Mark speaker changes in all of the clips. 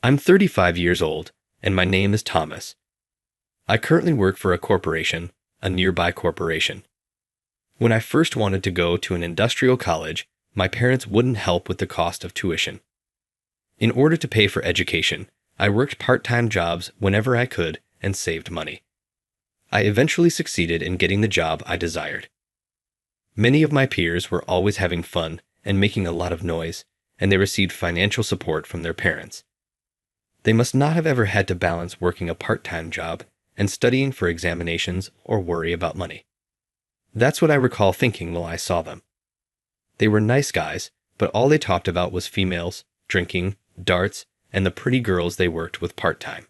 Speaker 1: I'm 35 years old, and my name is Thomas. I currently work for a corporation, a nearby corporation. When I first wanted to go to an industrial college, my parents wouldn't help with the cost of tuition. In order to pay for education, I worked part-time jobs whenever I could and saved money. I eventually succeeded in getting the job I desired. Many of my peers were always having fun and making a lot of noise, and they received financial support from their parents. They must not have ever had to balance working a part-time job and studying for examinations or worry about money. That's what I recall thinking while I saw them. They were nice guys, but all they talked about was females, drinking, darts, and the pretty girls they worked with part-time.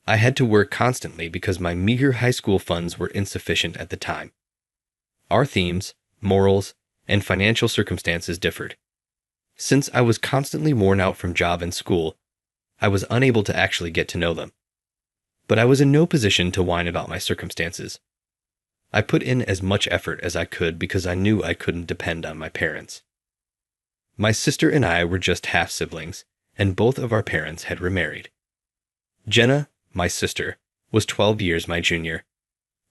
Speaker 1: I had to work constantly because my meager high school funds were insufficient at the time. Our themes, morals, and financial circumstances differed. Since I was constantly worn out from job and school, I was unable to actually get to know them. But I was in no position to whine about my circumstances. I put in as much effort as I could because I knew I couldn't depend on my parents. My sister and I were just half-siblings, and both of our parents had remarried. Jenna, my sister, was 12 years my junior.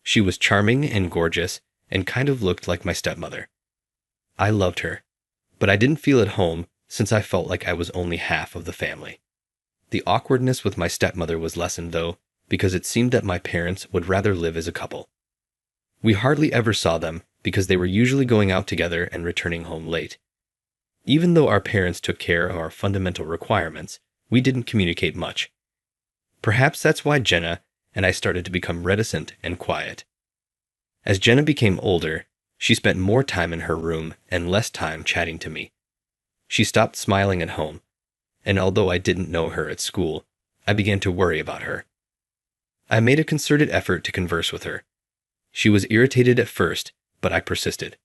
Speaker 1: She was charming and gorgeous and kind of looked like my stepmother. I loved her, but I didn't feel at home since I felt like I was only half of the family. The awkwardness with my stepmother was lessened, though, because it seemed that my parents would rather live as a couple. We hardly ever saw them because they were usually going out together and returning home late. Even though our parents took care of our fundamental requirements, we didn't communicate much. Perhaps that's why Jenna and I started to become reticent and quiet. As Jenna became older, she spent more time in her room and less time chatting to me. She stopped smiling at home, and although I didn't know her at school, I began to worry about her. I made a concerted effort to converse with her. She was irritated at first, but I persisted.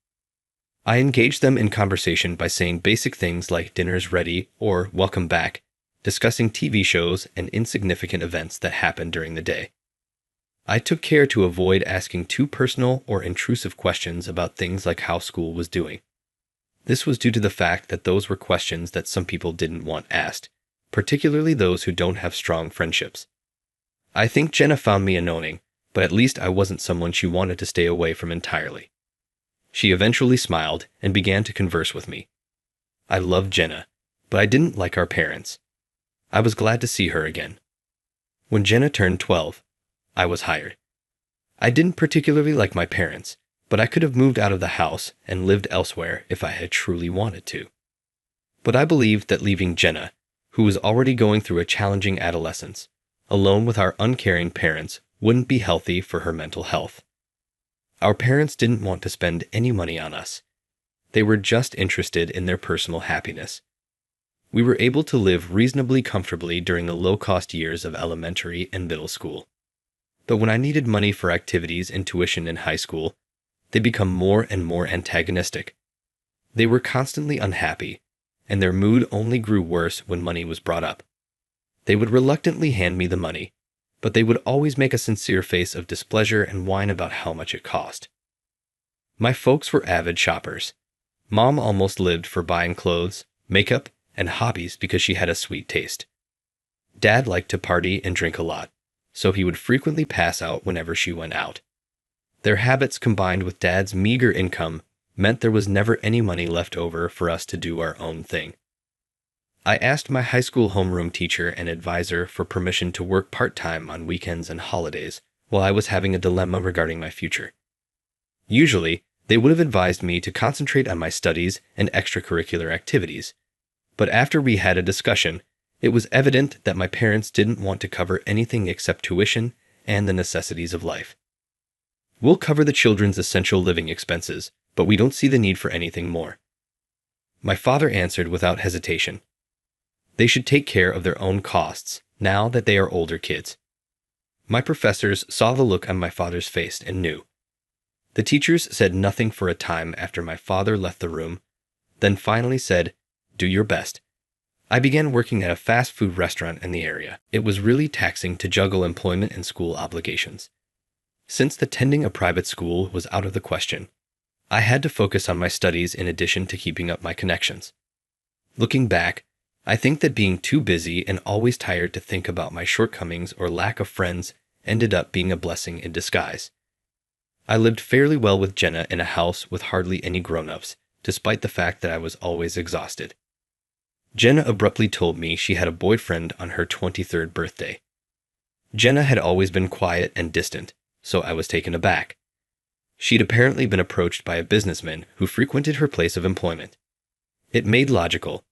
Speaker 1: I engaged them in conversation by saying basic things like dinner's ready or welcome back, discussing TV shows and insignificant events that happened during the day. I took care to avoid asking too personal or intrusive questions about things like how school was doing. This was due to the fact that those were questions that some people didn't want asked, particularly those who don't have strong friendships. I think Jenna found me annoying, but at least I wasn't someone she wanted to stay away from entirely. She eventually smiled and began to converse with me. I loved Jenna, but I didn't like our parents. I was glad to see her again. When Jenna turned 12, I was hired. I didn't particularly like my parents, but I could have moved out of the house and lived elsewhere if I had truly wanted to. But I believed that leaving Jenna, who was already going through a challenging adolescence, alone with our uncaring parents, wouldn't be healthy for her mental health. Our parents didn't want to spend any money on us. They were just interested in their personal happiness. We were able to live reasonably comfortably during the low-cost years of elementary and middle school. But when I needed money for activities and tuition in high school, they became more and more antagonistic. They were constantly unhappy, and their mood only grew worse when money was brought up. They would reluctantly hand me the money, but they would always make a sincere face of displeasure and whine about how much it cost. My folks were avid shoppers. Mom almost lived for buying clothes, makeup, and hobbies because she had a sweet taste. Dad liked to party and drink a lot, so he would frequently pass out whenever she went out. Their habits combined with Dad's meager income meant there was never any money left over for us to do our own thing. I asked my high school homeroom teacher and advisor for permission to work part-time on weekends and holidays while I was having a dilemma regarding my future. Usually, they would have advised me to concentrate on my studies and extracurricular activities, but after we had a discussion, it was evident that my parents didn't want to cover anything except tuition and the necessities of life. We'll cover the children's essential living expenses, but we don't see the need for anything more. My father answered without hesitation. They should take care of their own costs now that they are older kids. My professors saw the look on my father's face and knew. The teachers said nothing for a time after my father left the room, then finally said, "Do your best." I began working at a fast food restaurant in the area. It was really taxing to juggle employment and school obligations. Since attending a private school was out of the question, I had to focus on my studies in addition to keeping up my connections. Looking back, I think that being too busy and always tired to think about my shortcomings or lack of friends ended up being a blessing in disguise. I lived fairly well with Jenna in a house with hardly any grown-ups, despite the fact that I was always exhausted. Jenna abruptly told me she had a boyfriend on her 23rd birthday. Jenna had always been quiet and distant, so I was taken aback. She'd apparently been approached by a businessman who frequented her place of employment. It made logical,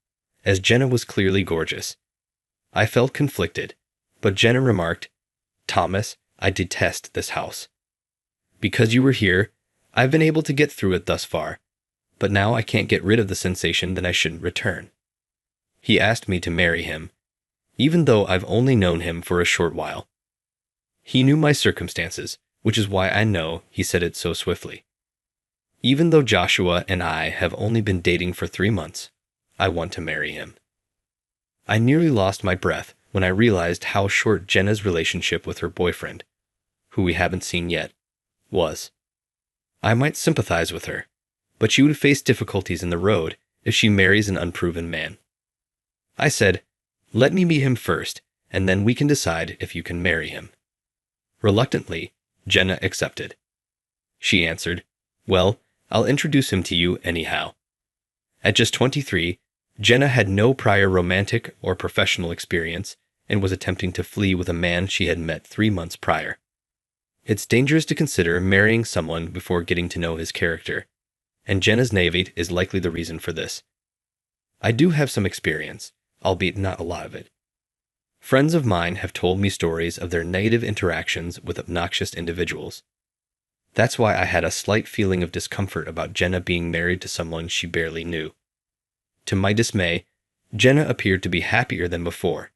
Speaker 1: as Jenna was clearly gorgeous. I felt conflicted, but Jenna remarked, "Thomas, I detest this house. Because you were here, I've been able to get through it thus far, but now I can't get rid of the sensation that I shouldn't return." He asked me to marry him, even though I've only known him for a short while. He knew my circumstances, which is why I know he said it so swiftly. Even though Joshua and I have only been dating for 3 months, I want to marry him. I nearly lost my breath when I realized how short Jenna's relationship with her boyfriend, who we haven't seen yet, was. I might sympathize with her, but she would face difficulties in the road if she marries an unproven man. I said, "Let me meet him first, and then we can decide if you can marry him." Reluctantly, Jenna accepted. She answered, "Well, I'll introduce him to you anyhow." At just 23, Jenna had no prior romantic or professional experience and was attempting to flee with a man she had met 3 months prior. It's dangerous to consider marrying someone before getting to know his character, and Jenna's naivete is likely the reason for this. I do have some experience, albeit not a lot of it. Friends of mine have told me stories of their negative interactions with obnoxious individuals. That's why I had a slight feeling of discomfort about Jenna being married to someone she barely knew. To my dismay, Jenna appeared to be happier than before.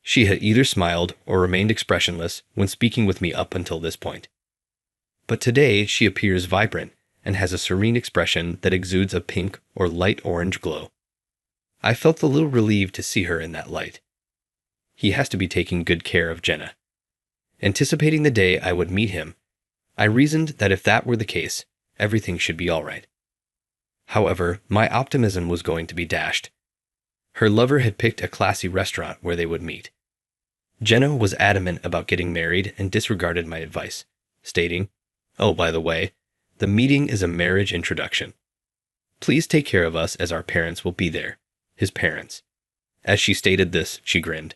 Speaker 1: She had either smiled or remained expressionless when speaking with me up until this point. But today she appears vibrant and has a serene expression that exudes a pink or light orange glow. I felt a little relieved to see her in that light. He has to be taking good care of Jenna. Anticipating the day I would meet him, I reasoned that if that were the case, everything should be all right. However, my optimism was going to be dashed. Her lover had picked a classy restaurant where they would meet. Jenna was adamant about getting married and disregarded my advice, stating, "Oh, by the way, the meeting is a marriage introduction. Please take care of us as our parents will be there," his parents. As she stated this, she grinned.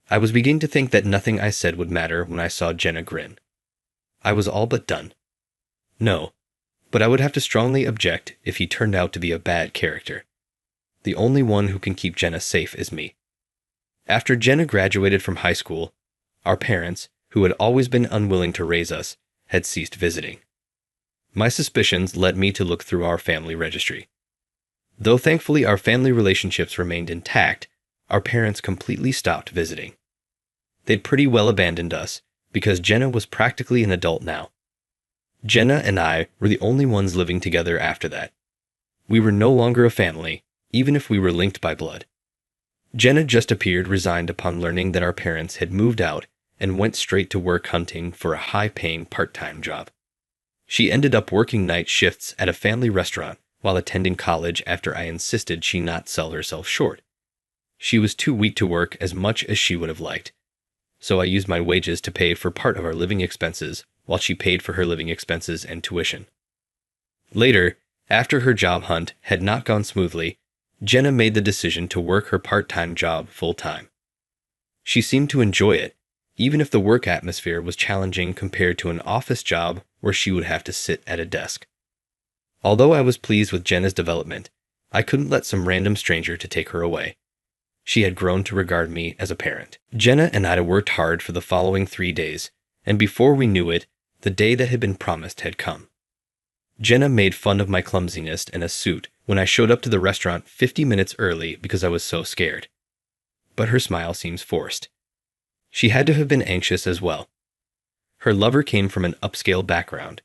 Speaker 1: I was beginning to think that nothing I said would matter when I saw Jenna grin. I was all but done. No, but I would have to strongly object if he turned out to be a bad character. The only one who can keep Jenna safe is me. After Jenna graduated from high school, our parents, who had always been unwilling to raise us, had ceased visiting. My suspicions led me to look through our family registry. Though thankfully our family relationships remained intact, our parents completely stopped visiting. They'd pretty well abandoned us because Jenna was practically an adult now. Jenna and I were the only ones living together after that. We were no longer a family, even if we were linked by blood. Jenna just appeared resigned upon learning that our parents had moved out and went straight to work hunting for a high-paying part-time job. She ended up working night shifts at a family restaurant while attending college after I insisted she not sell herself short. She was too weak to work as much as she would have liked, so I used my wages to pay for part of our living expenses while she paid for her living expenses and tuition. Later, after her job hunt had not gone smoothly, Jenna made the decision to work her part-time job full-time. She seemed to enjoy it, even if the work atmosphere was challenging compared to an office job where she would have to sit at a desk. Although I was pleased with Jenna's development, I couldn't let some random stranger to take her away. She had grown to regard me as a parent. Jenna and I worked hard for the following 3 days, and before we knew it, the day that had been promised had come. Jenna made fun of my clumsiness in a suit when I showed up to the restaurant 50 minutes early because I was so scared. But her smile seems forced. She had to have been anxious as well. Her lover came from an upscale background.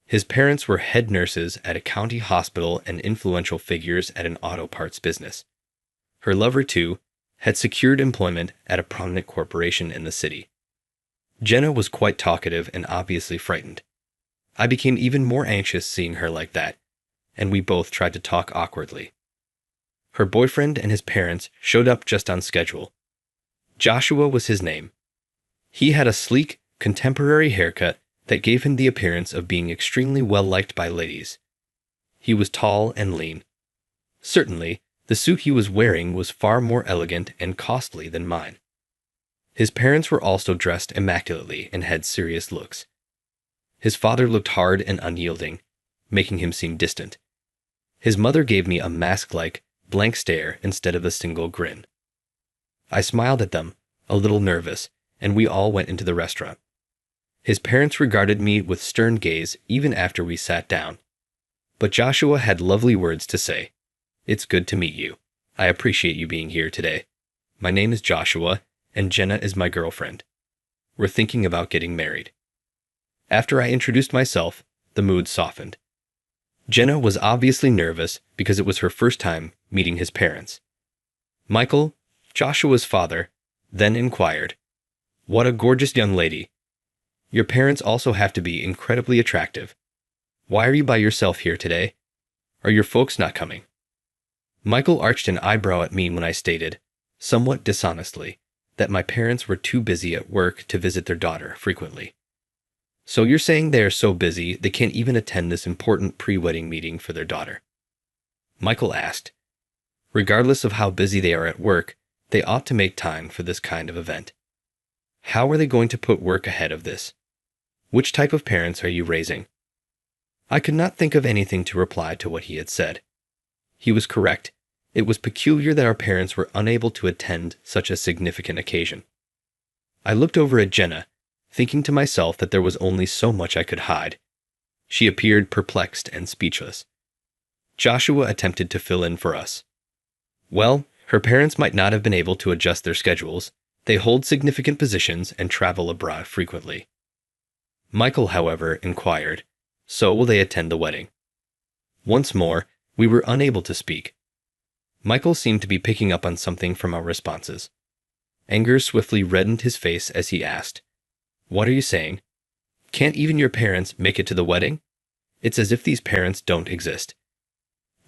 Speaker 1: His parents were head nurses at a county hospital and influential figures at an auto parts business. Her lover, too, had secured employment at a prominent corporation in the city. Jenna was quite talkative and obviously frightened. I became even more anxious seeing her like that, and we both tried to talk awkwardly. Her boyfriend and his parents showed up just on schedule. Joshua was his name. He had a sleek, contemporary haircut that gave him the appearance of being extremely well-liked by ladies. He was tall and lean. Certainly, the suit he was wearing was far more elegant and costly than mine. His parents were also dressed immaculately and had serious looks. His father looked hard and unyielding, making him seem distant. His mother gave me a mask-like, blank stare instead of a single grin. I smiled at them, a little nervous, and we all went into the restaurant. His parents regarded me with stern gaze even after we sat down. But Joshua had lovely words to say. "It's good to meet you. I appreciate you being here today. My name is Joshua, and Jenna is my girlfriend. We're thinking about getting married." After I introduced myself, the mood softened. Jenna was obviously nervous because it was her first time meeting his parents. Michael, Joshua's father, then inquired, "What a gorgeous young lady. Your parents also have to be incredibly attractive. Why are you by yourself here today? Are your folks not coming?" Michael arched an eyebrow at me when I stated, somewhat dishonestly, that my parents were too busy at work to visit their daughter frequently. "So you're saying they are so busy they can't even attend this important pre-wedding meeting for their daughter?" Michael asked. "Regardless of how busy they are at work, they ought to make time for this kind of event. How are they going to put work ahead of this? Which type of parents are you raising?" I could not think of anything to reply to what he had said. He was correct. It was peculiar that our parents were unable to attend such a significant occasion. I looked over at Jenna, thinking to myself that there was only so much I could hide. She appeared perplexed and speechless. Joshua attempted to fill in for us. "Well, her parents might not have been able to adjust their schedules. They hold significant positions and travel abroad frequently." Michael, however, inquired, "So will they attend the wedding?" Once more, we were unable to speak. Michael seemed to be picking up on something from our responses. Anger swiftly reddened his face as he asked, "What are you saying? Can't even your parents make it to the wedding? It's as if these parents don't exist."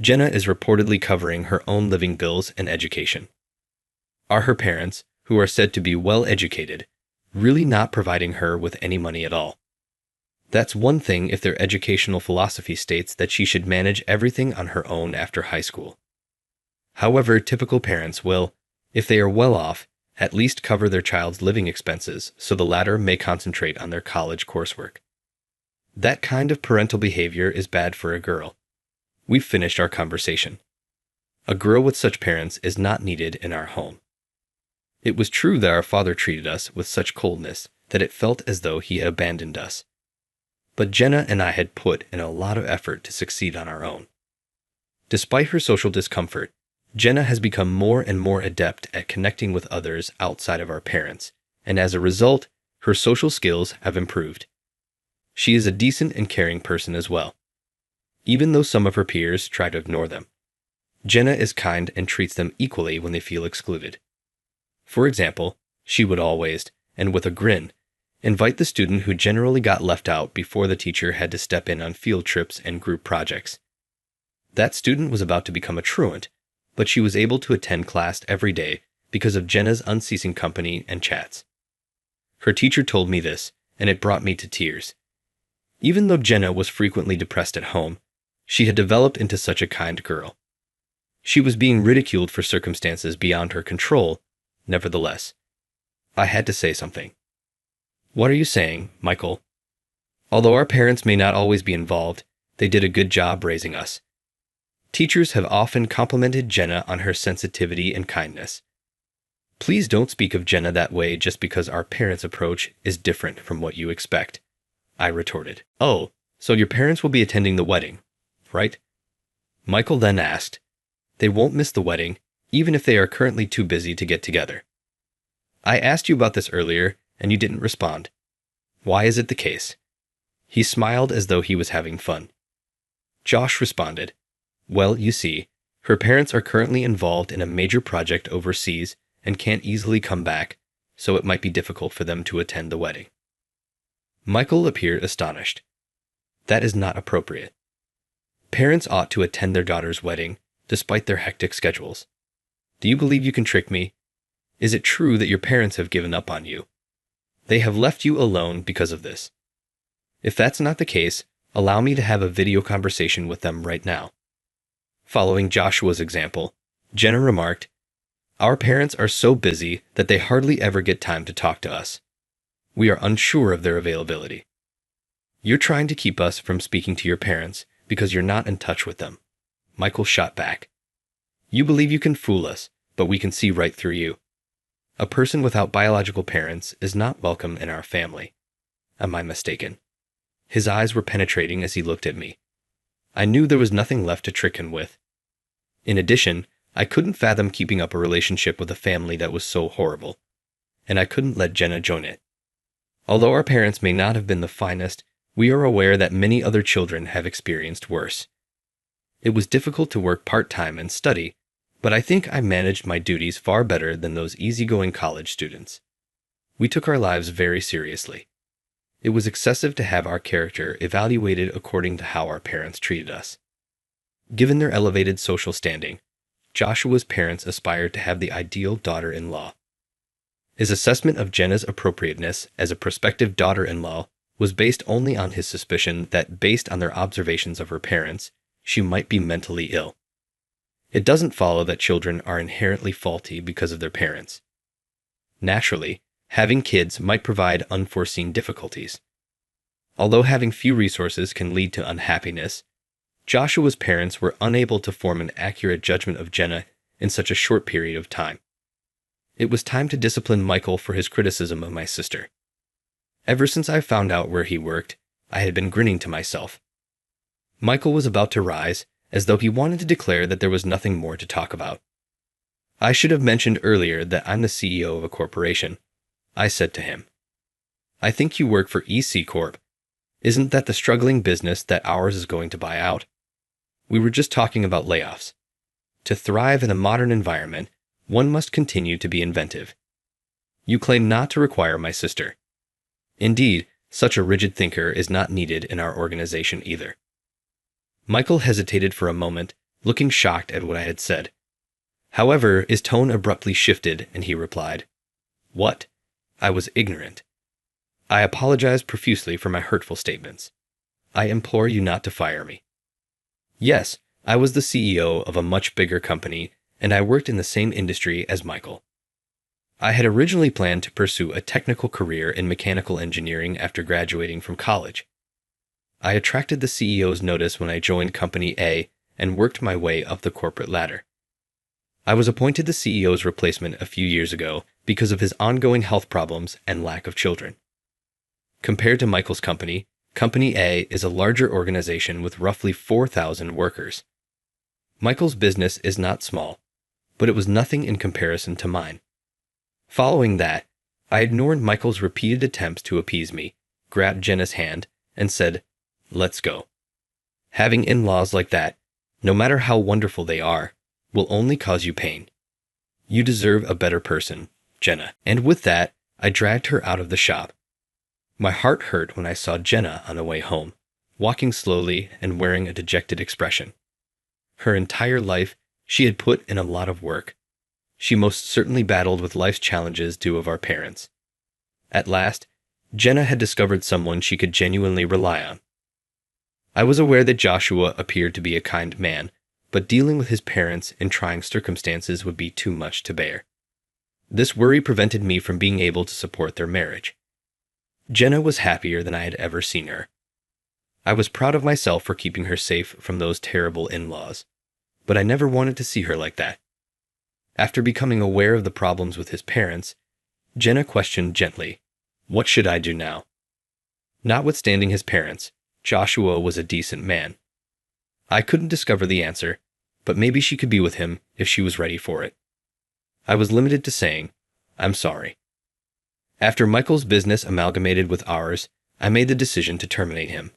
Speaker 1: Jenna is reportedly covering her own living bills and education. Are her parents, who are said to be well educated, really not providing her with any money at all? That's one thing if their educational philosophy states that she should manage everything on her own after high school. However, typical parents will, if they are well off, at least cover their child's living expenses so the latter may concentrate on their college coursework. That kind of parental behavior is bad for a girl. We've finished our conversation. A girl with such parents is not needed in our home. It was true that our father treated us with such coldness that it felt as though he had abandoned us. But Jenna and I had put in a lot of effort to succeed on our own. Despite her social discomfort, Jenna has become more and more adept at connecting with others outside of our parents, and as a result, her social skills have improved. She is a decent and caring person as well, even though some of her peers try to ignore them. Jenna is kind and treats them equally when they feel excluded. For example, she would always, and with a grin, invite the student who generally got left out before the teacher had to step in on field trips and group projects. That student was about to become a truant, but she was able to attend class every day because of Jenna's unceasing company and chats. Her teacher told me this, and it brought me to tears. Even though Jenna was frequently depressed at home, she had developed into such a kind girl. She was being ridiculed for circumstances beyond her control. Nevertheless, I had to say something. "What are you saying, Michael? Although our parents may not always be involved, they did a good job raising us." Teachers have often complimented Jenna on her sensitivity and kindness. Please don't speak of Jenna that way just because our parents' approach is different from what you expect, I retorted. "Oh, so your parents will be attending the wedding, right?" Michael then asked. "They won't miss the wedding, even if they are currently too busy to get together." I asked you about this earlier, and you didn't respond. Why is it the case? He smiled as though he was having fun. Josh responded, "Well, you see, her parents are currently involved in a major project overseas and can't easily come back, so it might be difficult for them to attend the wedding." Michael appeared astonished. That is not appropriate. Parents ought to attend their daughter's wedding, despite their hectic schedules. Do you believe you can trick me? Is it true that your parents have given up on you? They have left you alone because of this. If that's not the case, allow me to have a video conversation with them right now. Following Joshua's example, Jenna remarked, "Our parents are so busy that they hardly ever get time to talk to us. We are unsure of their availability. You're trying to keep us from speaking to your parents because you're not in touch with them." Michael shot back. "You believe you can fool us, but we can see right through you. A person without biological parents is not welcome in our family. Am I mistaken?" His eyes were penetrating as he looked at me. I knew there was nothing left to trick him with. In addition, I couldn't fathom keeping up a relationship with a family that was so horrible, and I couldn't let Jenna join it. Although our parents may not have been the finest, we are aware that many other children have experienced worse. It was difficult to work part-time and study, but I think I managed my duties far better than those easygoing college students. We took our lives very seriously. It was excessive to have our character evaluated according to how our parents treated us. Given their elevated social standing, Joshua's parents aspired to have the ideal daughter-in-law. His assessment of Jenna's appropriateness as a prospective daughter-in-law was based only on his suspicion that, based on their observations of her parents, she might be mentally ill. It doesn't follow that children are inherently faulty because of their parents. Naturally, having kids might provide unforeseen difficulties. Although having few resources can lead to unhappiness, Joshua's parents were unable to form an accurate judgment of Jenna in such a short period of time. It was time to discipline Michael for his criticism of my sister. Ever since I found out where he worked, I had been grinning to myself. Michael was about to rise, as though he wanted to declare that there was nothing more to talk about. "I should have mentioned earlier that I'm the CEO of a corporation," I said to him. "I think you work for EC Corp. Isn't that the struggling business that ours is going to buy out? We were just talking about layoffs. To thrive in a modern environment, one must continue to be inventive. You claim not to require my sister. Indeed, such a rigid thinker is not needed in our organization either." Michael hesitated for a moment, looking shocked at what I had said. However, his tone abruptly shifted and he replied, "What? I was ignorant. I apologize profusely for my hurtful statements. I implore you not to fire me." Yes, I was the CEO of a much bigger company, and I worked in the same industry as Michael. I had originally planned to pursue a technical career in mechanical engineering after graduating from college. I attracted the CEO's notice when I joined Company A and worked my way up the corporate ladder. I was appointed the CEO's replacement a few years ago because of his ongoing health problems and lack of children. Compared to Michael's company, Company A is a larger organization with roughly 4,000 workers. Michael's business is not small, but it was nothing in comparison to mine. Following that, I ignored Michael's repeated attempts to appease me, grabbed Jenna's hand, and said, "Let's go." Having in-laws like that, no matter how wonderful they are, will only cause you pain. You deserve a better person, Jenna. And with that, I dragged her out of the shop. My heart hurt when I saw Jenna on the way home, walking slowly and wearing a dejected expression. Her entire life, she had put in a lot of work. She most certainly battled with life's challenges due of our parents. At last, Jenna had discovered someone she could genuinely rely on. I was aware that Joshua appeared to be a kind man, but dealing with his parents in trying circumstances would be too much to bear. This worry prevented me from being able to support their marriage. Jenna was happier than I had ever seen her. I was proud of myself for keeping her safe from those terrible in-laws, but I never wanted to see her like that. After becoming aware of the problems with his parents, Jenna questioned gently, "What should I do now?" Notwithstanding his parents, Joshua was a decent man. I couldn't discover the answer, but maybe she could be with him if she was ready for it. I was limited to saying, "I'm sorry." After Michael's business amalgamated with ours, I made the decision to terminate him.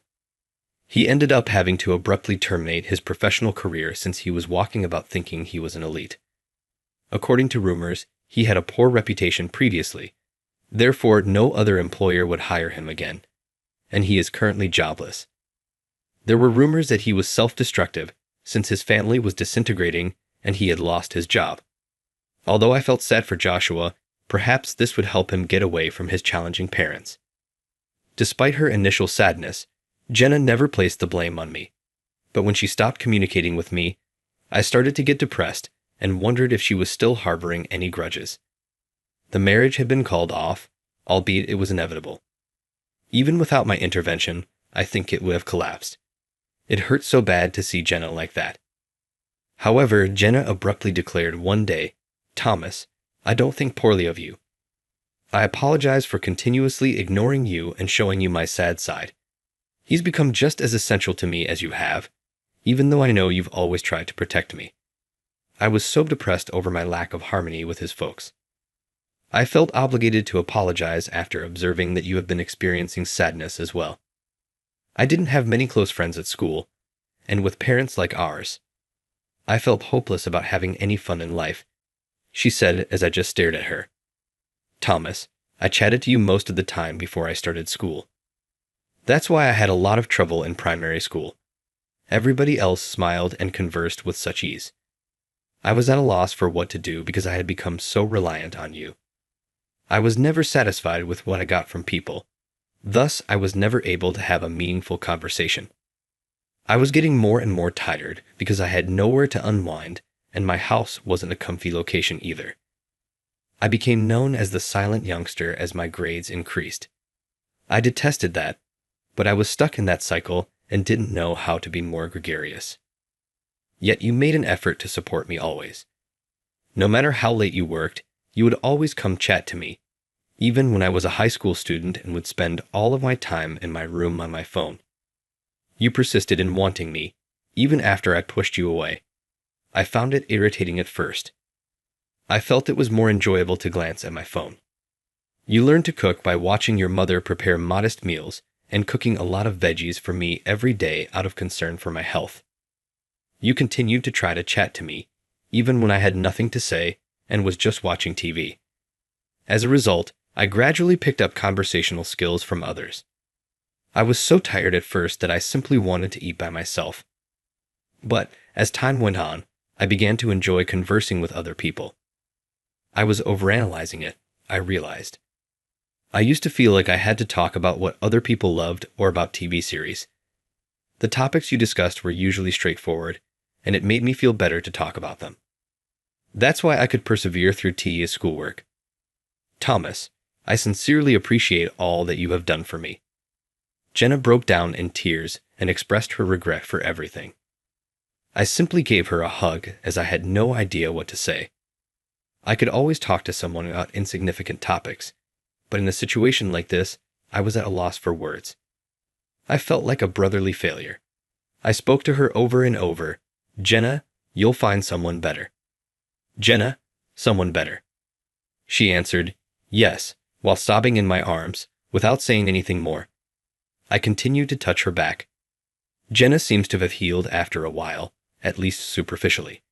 Speaker 1: He ended up having to abruptly terminate his professional career since he was walking about thinking he was an elite. According to rumors, he had a poor reputation previously, therefore no other employer would hire him again, and he is currently jobless. There were rumors that he was self-destructive, since his family was disintegrating and he had lost his job. Although I felt sad for Joshua, perhaps this would help him get away from his challenging parents. Despite her initial sadness, Jenna never placed the blame on me. But when she stopped communicating with me, I started to get depressed and wondered if she was still harboring any grudges. The marriage had been called off, albeit it was inevitable. Even without my intervention, I think it would have collapsed. It hurt so bad to see Jenna like that. However, Jenna abruptly declared one day, "Thomas, I don't think poorly of you. I apologize for continuously ignoring you and showing you my sad side. He's become just as essential to me as you have, even though I know you've always tried to protect me." I was so depressed over my lack of harmony with his folks. I felt obligated to apologize after observing that you have been experiencing sadness as well. I didn't have many close friends at school, and with parents like ours, I felt hopeless about having any fun in life, she said as I just stared at her. "Thomas, I chatted to you most of the time before I started school. That's why I had a lot of trouble in primary school. Everybody else smiled and conversed with such ease. I was at a loss for what to do because I had become so reliant on you. I was never satisfied with what I got from people. Thus, I was never able to have a meaningful conversation. I was getting more and more tired because I had nowhere to unwind, and my house wasn't a comfy location either. I became known as the silent youngster as my grades increased. I detested that, but I was stuck in that cycle and didn't know how to be more gregarious. Yet you made an effort to support me always. No matter how late you worked, you would always come chat to me, even when I was a high school student and would spend all of my time in my room on my phone. You persisted in wanting me, even after I pushed you away. I found it irritating at first. I felt it was more enjoyable to glance at my phone. You learned to cook by watching your mother prepare modest meals and cooking a lot of veggies for me every day out of concern for my health. You continued to try to chat to me, even when I had nothing to say and was just watching TV. As a result, I gradually picked up conversational skills from others. I was so tired at first that I simply wanted to eat by myself. But as time went on, I began to enjoy conversing with other people. I was overanalyzing it, I realized. I used to feel like I had to talk about what other people loved or about TV series. The topics you discussed were usually straightforward, and it made me feel better to talk about them. That's why I could persevere through tedious schoolwork. Thomas, I sincerely appreciate all that you have done for me. Jenna broke down in tears and expressed her regret for everything. I simply gave her a hug as I had no idea what to say. I could always talk to someone about insignificant topics, but in a situation like this, I was at a loss for words. I felt like a brotherly failure. I spoke to her over and over, "Jenna, you'll find someone better. Jenna, someone better." She answered, "Yes," while sobbing in my arms, without saying anything more. I continued to touch her back. Jenna seems to have healed after a while, at least superficially.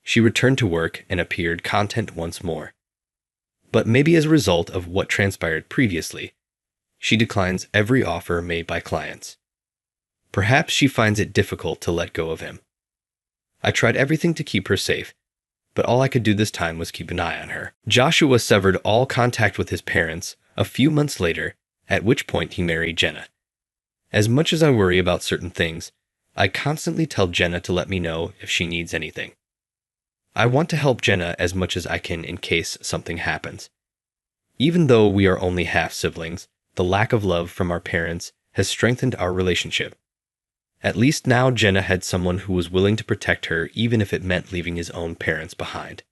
Speaker 1: She returned to work and appeared content once more. But maybe as a result of what transpired previously, she declines every offer made by clients. Perhaps she finds it difficult to let go of him. I tried everything to keep her safe, but all I could do this time was keep an eye on her. Joshua severed all contact with his parents a few months later, at which point he married Jenna. As much as I worry about certain things, I constantly tell Jenna to let me know if she needs anything. I want to help Jenna as much as I can in case something happens. Even though we are only half siblings, the lack of love from our parents has strengthened our relationship. At least now Jenna had someone who was willing to protect her even if it meant leaving his own parents behind.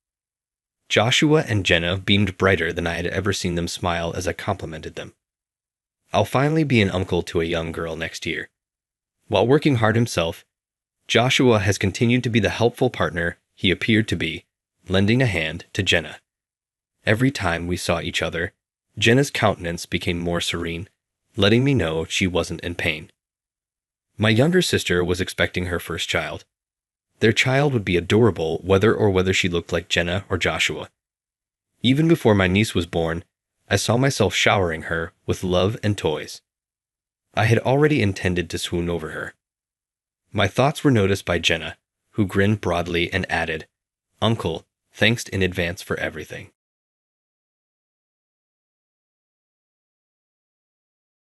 Speaker 1: Joshua and Jenna beamed brighter than I had ever seen them smile as I complimented them. I'll finally be an uncle to a young girl next year. While working hard himself, Joshua has continued to be the helpful partner he appeared to be, lending a hand to Jenna. Every time we saw each other, Jenna's countenance became more serene, letting me know she wasn't in pain. My younger sister was expecting her first child. Their child would be adorable whether she looked like Jenna or Joshua. Even before my niece was born, I saw myself showering her with love and toys. I had already intended to swoon over her. My thoughts were noticed by Jenna, who grinned broadly and added, "Uncle, thanks in advance for everything."